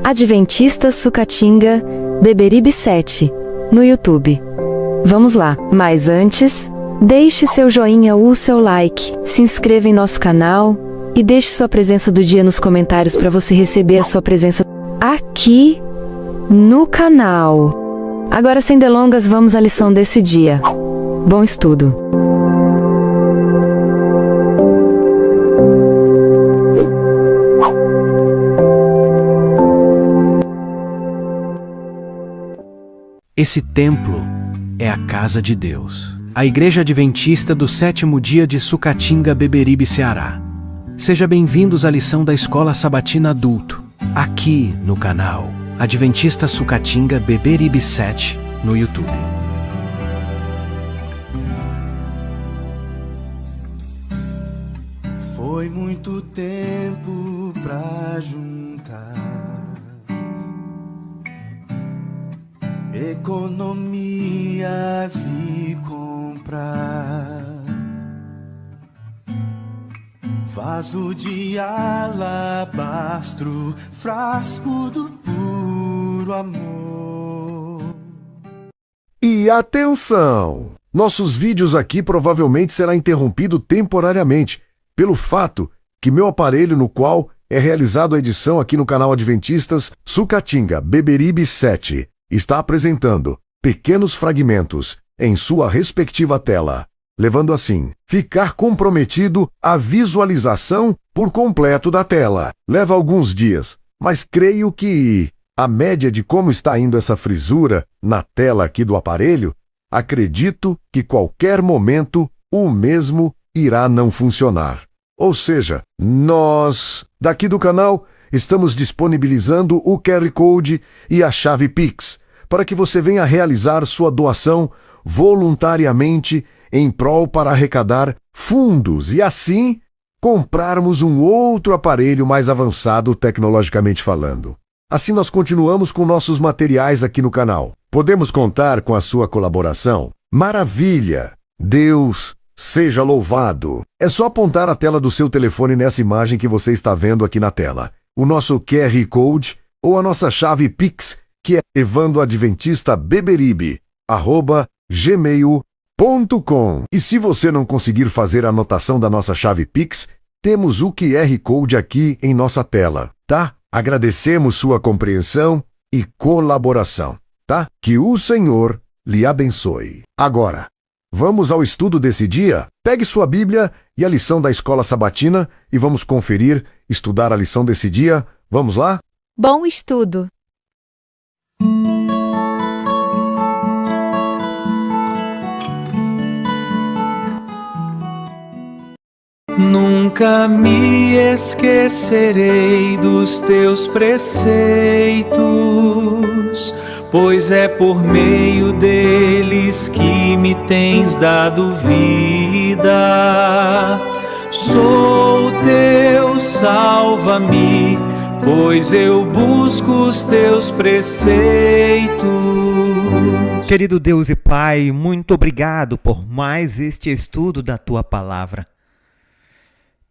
Adventista Sucatinga, Beberibe 7, no YouTube. Vamos lá, mas antes, deixe seu joinha ou seu like, se inscreva em nosso canal e deixe sua presença do dia nos comentários para você receber a sua presença aqui no canal. Agora, sem delongas, vamos à lição desse dia. Bom estudo! Esse templo é a casa de Deus. A Igreja Adventista do Sétimo Dia de Sucatinga, Beberibe, Ceará. Seja bem-vindos à lição da Escola Sabatina Adulto, aqui no canal Adventista Sucatinga, Beberibe 7, no YouTube. Foi muito tempo pra juntar economias e comprar vaso de alabastro, frasco do puro amor. E atenção! Nossos vídeos aqui provavelmente será interrompido temporariamente pelo fato que meu aparelho no qual é realizado a edição aqui no canal Adventistas Sucatinga Beberibe 7 está apresentando pequenos fragmentos em sua respectiva tela, levando assim ficar comprometido a visualização por completo da tela. Leva alguns dias, mas creio que a média de como está indo essa frisura na tela aqui do aparelho, acredito que qualquer momento o mesmo irá não funcionar. Ou seja, nós, daqui do canal, estamos disponibilizando o QR Code e a chave Pix, para que você venha realizar sua doação voluntariamente em prol para arrecadar fundos e assim comprarmos um outro aparelho mais avançado tecnologicamente falando. Assim nós continuamos com nossos materiais aqui no canal. Podemos contar com a sua colaboração? Maravilha! Deus seja louvado! É só apontar a tela do seu telefone nessa imagem que você está vendo aqui na tela. O nosso QR Code ou a nossa chave Pix, que é evandoadventista@gmail.com. E se você não conseguir fazer a anotação da nossa chave Pix, temos o QR Code aqui em nossa tela, tá? Agradecemos sua compreensão e colaboração, tá? Que o Senhor lhe abençoe. Agora, vamos ao estudo desse dia? Pegue sua Bíblia e a lição da Escola Sabatina e vamos conferir, estudar a lição desse dia. Vamos lá? Bom estudo! Nunca me esquecerei dos teus preceitos, pois é por meio deles que me tens dado vida. Sou teu, salva-me, pois eu busco os teus preceitos. Querido Deus e Pai, muito obrigado por mais este estudo da Tua Palavra.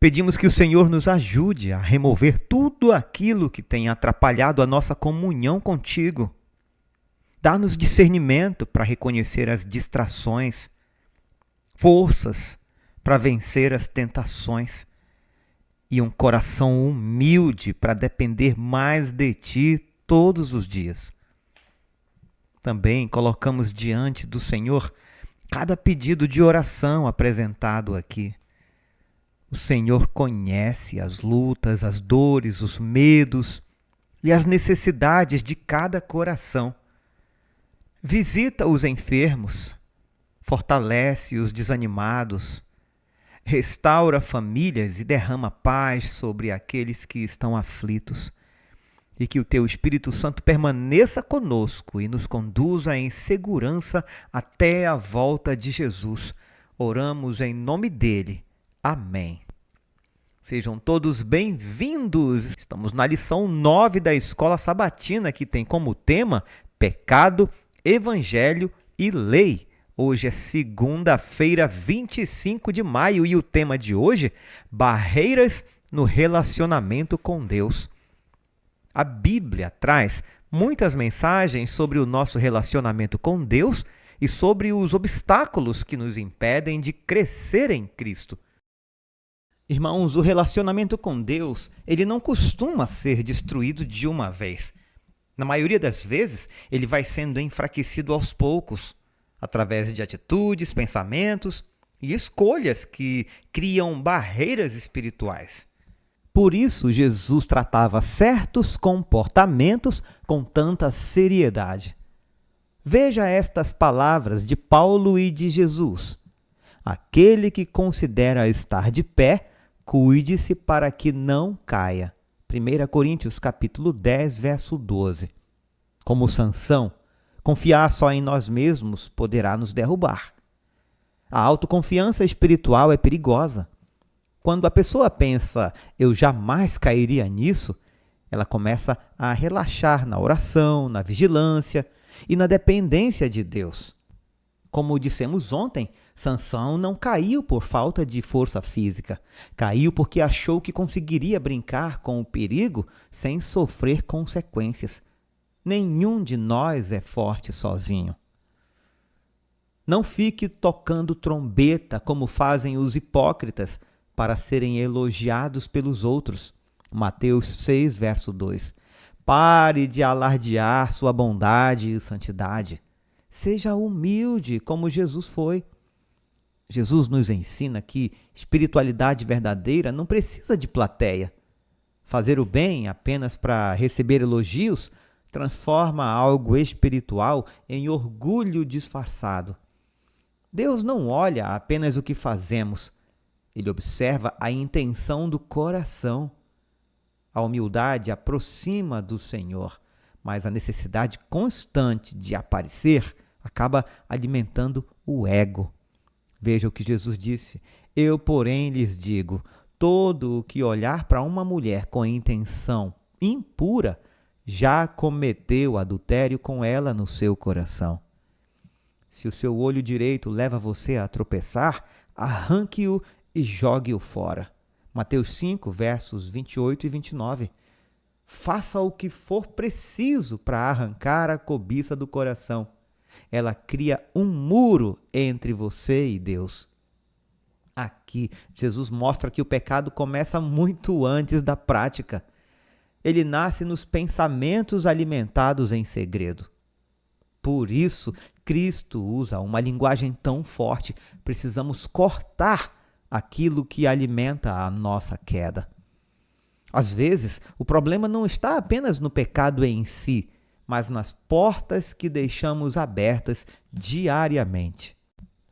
Pedimos que o Senhor nos ajude a remover tudo aquilo que tem atrapalhado a nossa comunhão contigo. Dá-nos discernimento para reconhecer as distrações, forças para vencer as tentações e um coração humilde para depender mais de Ti todos os dias. Também colocamos diante do Senhor cada pedido de oração apresentado aqui. O Senhor conhece as lutas, as dores, os medos e as necessidades de cada coração. Visita os enfermos, fortalece os desanimados, restaura famílias e derrama paz sobre aqueles que estão aflitos. E que o Teu Espírito Santo permaneça conosco e nos conduza em segurança até a volta de Jesus. Oramos em nome dele. Amém. Sejam todos bem-vindos. Estamos na lição 9 da Escola Sabatina, que tem como tema Pecado, Evangelho e Lei. Hoje é segunda-feira, 25 de maio, e o tema de hoje, barreiras no relacionamento com Deus. A Bíblia traz muitas mensagens sobre o nosso relacionamento com Deus e sobre os obstáculos que nos impedem de crescer em Cristo. Irmãos, o relacionamento com Deus, ele não costuma ser destruído de uma vez. Na maioria das vezes, ele vai sendo enfraquecido aos poucos, através de atitudes, pensamentos e escolhas que criam barreiras espirituais. Por isso, Jesus tratava certos comportamentos com tanta seriedade. Veja estas palavras de Paulo e de Jesus. Aquele que considera estar de pé, cuide-se para que não caia. 1 Coríntios capítulo 10, verso 12. Como Sansão, confiar só em nós mesmos poderá nos derrubar. A autoconfiança espiritual é perigosa. Quando a pessoa pensa, eu jamais cairia nisso, ela começa a relaxar na oração, na vigilância e na dependência de Deus. Como dissemos ontem, Sansão não caiu por falta de força física. Caiu porque achou que conseguiria brincar com o perigo sem sofrer consequências. Nenhum de nós é forte sozinho. Não fique tocando trombeta como fazem os hipócritas para serem elogiados pelos outros. Mateus 6, verso 2. Pare de alardear sua bondade e santidade. Seja humilde como Jesus foi. Jesus nos ensina que espiritualidade verdadeira não precisa de plateia. Fazer o bem apenas para receber elogios transforma algo espiritual em orgulho disfarçado. Deus não olha apenas o que fazemos, Ele observa a intenção do coração. A humildade aproxima do Senhor, mas a necessidade constante de aparecer acaba alimentando o ego. Veja o que Jesus disse: eu, porém, lhes digo, todo o que olhar para uma mulher com intenção impura já cometeu adultério com ela no seu coração. Se o seu olho direito leva você a tropeçar, arranque-o e jogue-o fora. Mateus 5, versos 28 e 29. Faça o que for preciso para arrancar a cobiça do coração. Ela cria um muro entre você e Deus. Aqui, Jesus mostra que o pecado começa muito antes da prática. Ele nasce nos pensamentos alimentados em segredo. Por isso, Cristo usa uma linguagem tão forte. Precisamos cortar aquilo que alimenta a nossa queda. Às vezes, o problema não está apenas no pecado em si, mas nas portas que deixamos abertas diariamente.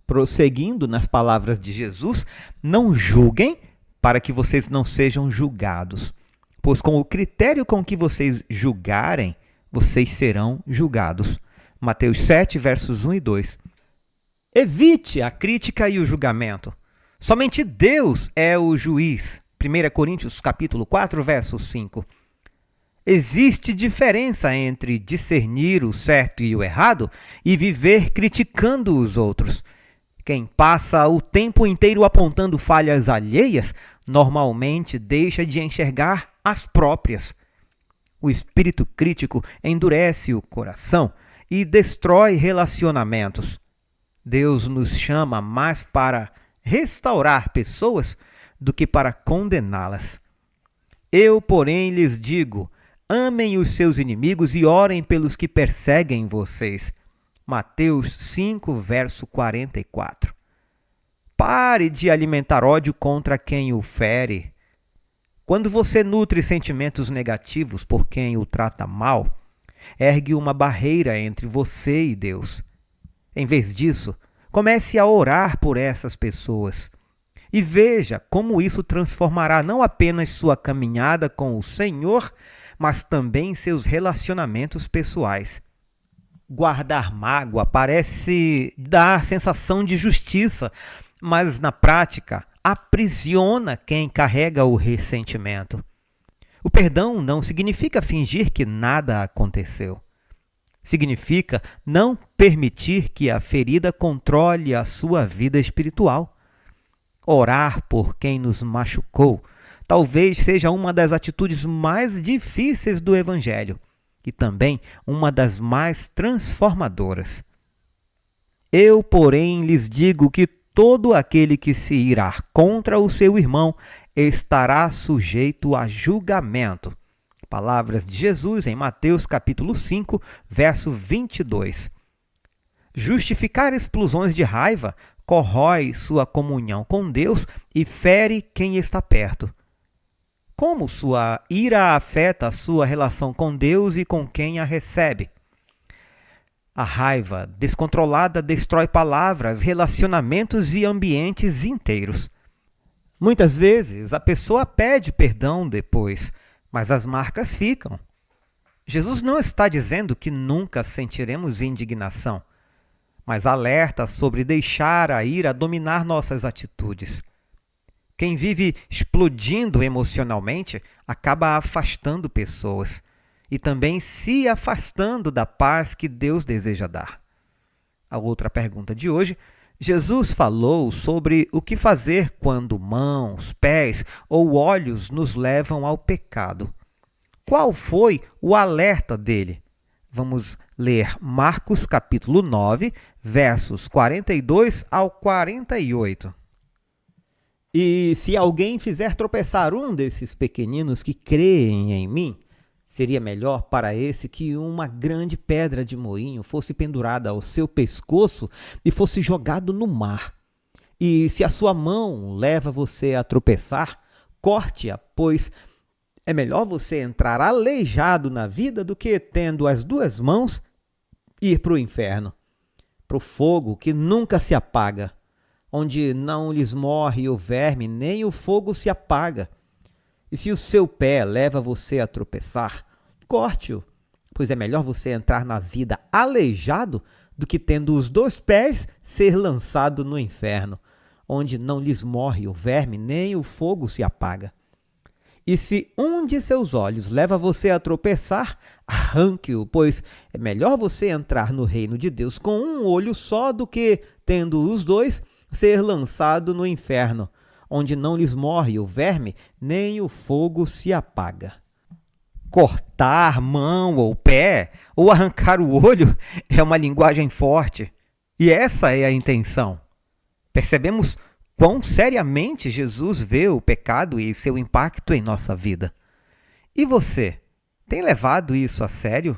Prosseguindo nas palavras de Jesus, não julguem para que vocês não sejam julgados, pois com o critério com que vocês julgarem, vocês serão julgados. Mateus 7, versos 1 e 2. Evite a crítica e o julgamento. Somente Deus é o juiz. 1 Coríntios capítulo 4, verso 5. Existe diferença entre discernir o certo e o errado e viver criticando os outros. Quem passa o tempo inteiro apontando falhas alheias, normalmente deixa de enxergar as próprias. O espírito crítico endurece o coração e destrói relacionamentos. Deus nos chama mais para restaurar pessoas do que para condená-las. Eu, porém, lhes digo, amem os seus inimigos e orem pelos que perseguem vocês. Mateus 5, verso 44. Pare de alimentar ódio contra quem o fere. Quando você nutre sentimentos negativos por quem o trata mal, ergue uma barreira entre você e Deus. Em vez disso, comece a orar por essas pessoas. E veja como isso transformará não apenas sua caminhada com o Senhor, mas também seus relacionamentos pessoais. Guardar mágoa parece dar sensação de justiça, mas na prática aprisiona quem carrega o ressentimento. O perdão não significa fingir que nada aconteceu. Significa não permitir que a ferida controle a sua vida espiritual. Orar por quem nos machucou talvez seja uma das atitudes mais difíceis do Evangelho e também uma das mais transformadoras. Eu, porém, lhes digo que todo aquele que se irá contra o seu irmão estará sujeito a julgamento. Palavras de Jesus em Mateus capítulo 5, verso 22. Justificar explosões de raiva corrói sua comunhão com Deus e fere quem está perto. Como sua ira afeta a sua relação com Deus e com quem a recebe? A raiva descontrolada destrói palavras, relacionamentos e ambientes inteiros. Muitas vezes a pessoa pede perdão depois, mas as marcas ficam. Jesus não está dizendo que nunca sentiremos indignação, mas alerta sobre deixar a ira dominar nossas atitudes. Quem vive explodindo emocionalmente acaba afastando pessoas e também se afastando da paz que Deus deseja dar. A outra pergunta de hoje: Jesus falou sobre o que fazer quando mãos, pés ou olhos nos levam ao pecado. Qual foi o alerta dele? Vamos ler Marcos capítulo 9, versos 42 ao 48. E se alguém fizer tropeçar um desses pequeninos que creem em mim, seria melhor para esse que uma grande pedra de moinho fosse pendurada ao seu pescoço e fosse jogado no mar. E se a sua mão leva você a tropeçar, corte-a, pois é melhor você entrar aleijado na vida do que, tendo as duas mãos, ir para o inferno, para o fogo que nunca se apaga, onde não lhes morre o verme, nem o fogo se apaga. E se o seu pé leva você a tropeçar, corte-o, pois é melhor você entrar na vida aleijado do que, tendo os dois pés, ser lançado no inferno, onde não lhes morre o verme, nem o fogo se apaga. E se um de seus olhos leva você a tropeçar, arranque-o, pois é melhor você entrar no reino de Deus com um olho só do que, tendo os dois, ser lançado no inferno, onde não lhes morre o verme, nem o fogo se apaga. Cortar mão ou pé, ou arrancar o olho, é uma linguagem forte. E essa é a intenção. Percebemos quão seriamente Jesus vê o pecado e seu impacto em nossa vida. E você, tem levado isso a sério?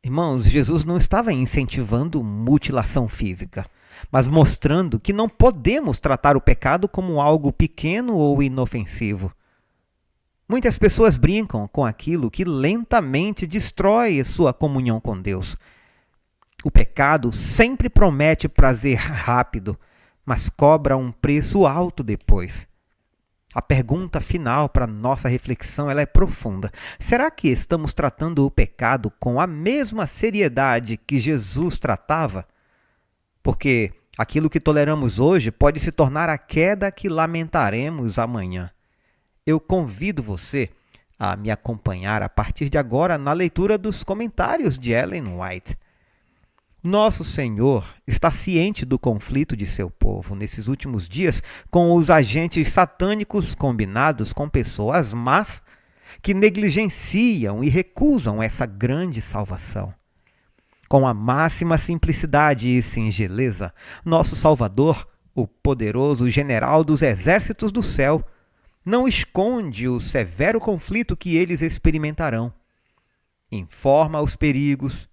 Irmãos, Jesus não estava incentivando mutilação física, mas mostrando que não podemos tratar o pecado como algo pequeno ou inofensivo. Muitas pessoas brincam com aquilo que lentamente destrói sua comunhão com Deus. O pecado sempre promete prazer rápido, mas cobra um preço alto depois. A pergunta final para nossa reflexão ela é profunda. Será que estamos tratando o pecado com a mesma seriedade que Jesus tratava? Porque aquilo que toleramos hoje pode se tornar a queda que lamentaremos amanhã. Eu convido você a me acompanhar a partir de agora na leitura dos comentários de Ellen White. Nosso Senhor está ciente do conflito de seu povo nesses últimos dias com os agentes satânicos combinados com pessoas más que negligenciam e recusam essa grande salvação. Com a máxima simplicidade e singeleza, nosso Salvador, o poderoso general dos exércitos do céu, não esconde o severo conflito que eles experimentarão. Informa os perigos,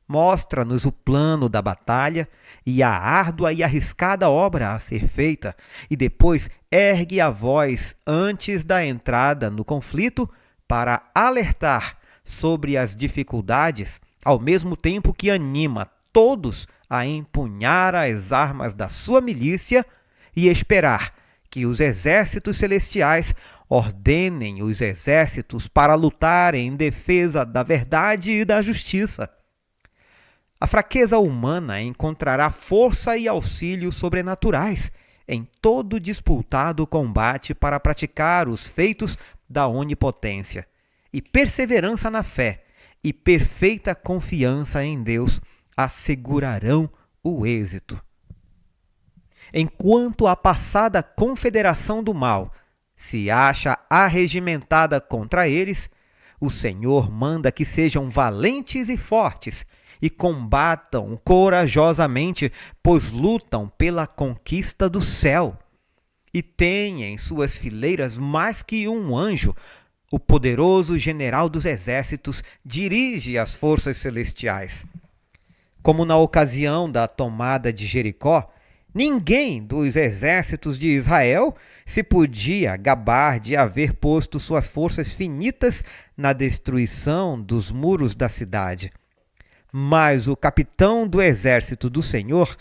mostra-nos o plano da batalha e a árdua e arriscada obra a ser feita, e depois ergue a voz antes da entrada no conflito para alertar sobre as dificuldades, ao mesmo tempo que anima todos a empunhar as armas da sua milícia e esperar que os exércitos celestiais ordenem os exércitos para lutar em defesa da verdade e da justiça. A fraqueza humana encontrará força e auxílio sobrenaturais em todo disputado combate para praticar os feitos da onipotência, e perseverança na fé e perfeita confiança em Deus assegurarão o êxito. Enquanto a passada confederação do mal se acha arregimentada contra eles, o Senhor manda que sejam valentes e fortes e combatam corajosamente, pois lutam pela conquista do céu. E tem em suas fileiras mais que um anjo. O poderoso general dos exércitos dirige as forças celestiais. Como na ocasião da tomada de Jericó, ninguém dos exércitos de Israel se podia gabar de haver posto suas forças finitas na destruição dos muros da cidade. Mas o capitão do exército do Senhor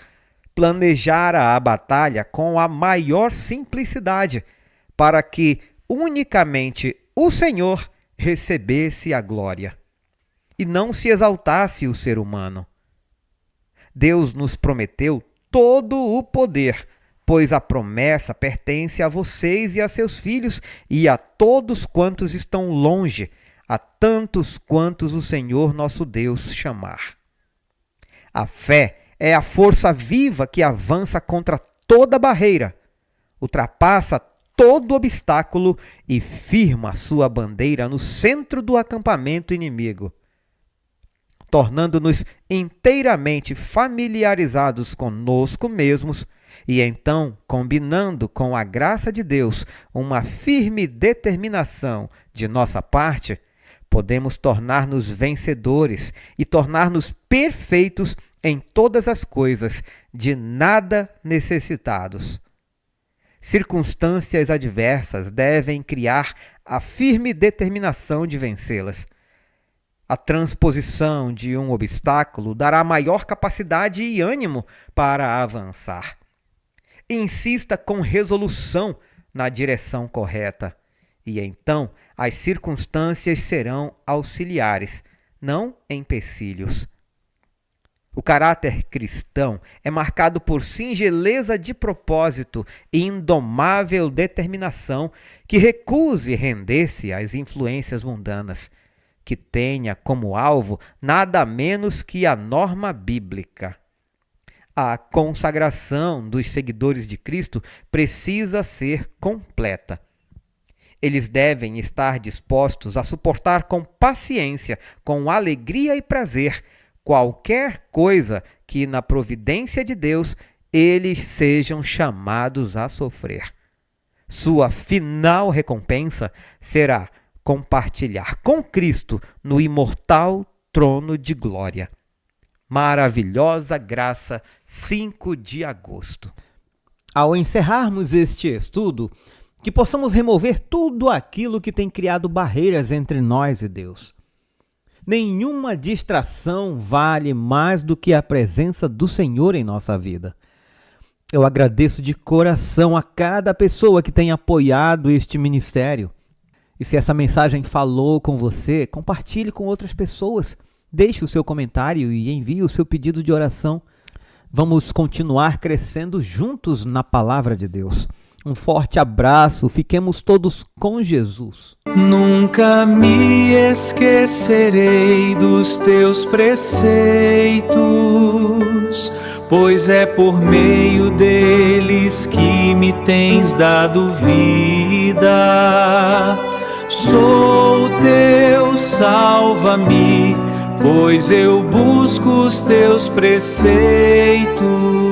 planejara a batalha com a maior simplicidade, para que unicamente o Senhor recebesse a glória, e não se exaltasse o ser humano. Deus nos prometeu todo o poder, pois a promessa pertence a vocês e a seus filhos e a todos quantos estão longe, a tantos quantos o Senhor nosso Deus chamar. A fé é a força viva que avança contra toda barreira, ultrapassa todo obstáculo e firma sua bandeira no centro do acampamento inimigo, tornando-nos inteiramente familiarizados conosco mesmos e então, combinando com a graça de Deus uma firme determinação de nossa parte, podemos tornar-nos vencedores e tornar-nos perfeitos em todas as coisas, de nada necessitados. Circunstâncias adversas devem criar a firme determinação de vencê-las. A transposição de um obstáculo dará maior capacidade e ânimo para avançar. Insista com resolução na direção correta, e então as circunstâncias serão auxiliares, não empecilhos. O caráter cristão é marcado por singeleza de propósito e indomável determinação que recuse render-se às influências mundanas, que tenha como alvo nada menos que a norma bíblica. A consagração dos seguidores de Cristo precisa ser completa. Eles devem estar dispostos a suportar com paciência, com alegria e prazer, qualquer coisa que, na providência de Deus, eles sejam chamados a sofrer. Sua final recompensa será compartilhar com Cristo no imortal trono de glória. Maravilhosa Graça, 5 de agosto. Ao encerrarmos este estudo, que possamos remover tudo aquilo que tem criado barreiras entre nós e Deus. Nenhuma distração vale mais do que a presença do Senhor em nossa vida. Eu agradeço de coração a cada pessoa que tem apoiado este ministério. E se essa mensagem falou com você, compartilhe com outras pessoas. Deixe o seu comentário e envie o seu pedido de oração. Vamos continuar crescendo juntos na palavra de Deus. Um forte abraço, fiquemos todos com Jesus. Nunca me esquecerei dos teus preceitos, pois é por meio deles que me tens dado vida. Sou teu, salva-me, pois eu busco os teus preceitos.